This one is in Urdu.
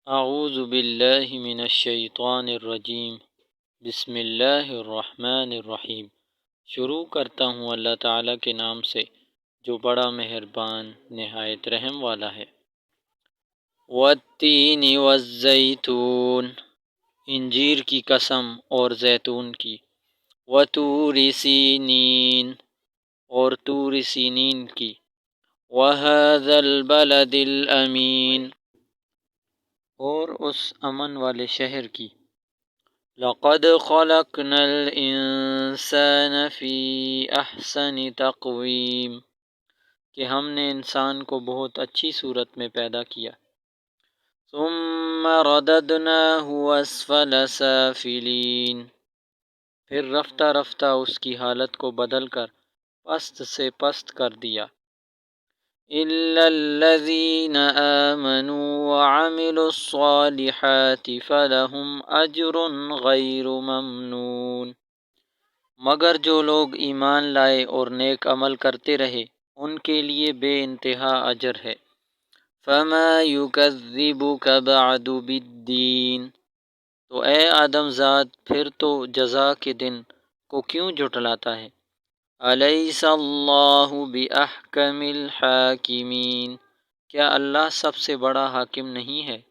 اعوذ باللہ من الشیطان الرجیم، بسم اللہ الرحمن الرحیم۔ شروع کرتا ہوں اللہ تعالیٰ کے نام سے جو بڑا مہربان نہایت رحم والا ہے۔ والتین والزیتون، انجیر کی قسم اور زیتون کی۔ وطور سینین، اور طور سینین کی۔ وہذا البلد الامین، اور اس امن والے شہر کی۔ لقد خلقنا الانسان فی احسن تقویم، کہ ہم نے انسان کو بہت اچھی صورت میں پیدا کیا۔ ثم رددناہ اسفل سافلین، پھر رفتہ رفتہ اس کی حالت کو بدل کر پست سے پست کر دیا۔ إِلَّا الَّذِينَ آمَنُوا وَعَمِلُوا الصَّالِحَاتِ فَلَهُمْ أَجْرٌ غَيْرُ مَمْنُونٍ، مگر جو لوگ ایمان لائے اور نیک عمل کرتے رہے ان کے لیے بے انتہا اجر ہے۔ فَمَا يُكَذِّبُكَ بَعْدُ بِالدِّينِ، تو اے آدم ذات پھر تو جزا کے دن کو کیوں جھٹلاتا ہے؟ أَلَيْسَ اللَّهُ بِأَحْكَمِ الْحَاكِمِينَ، کیا اللہ سب سے بڑا حاکم نہیں ہے؟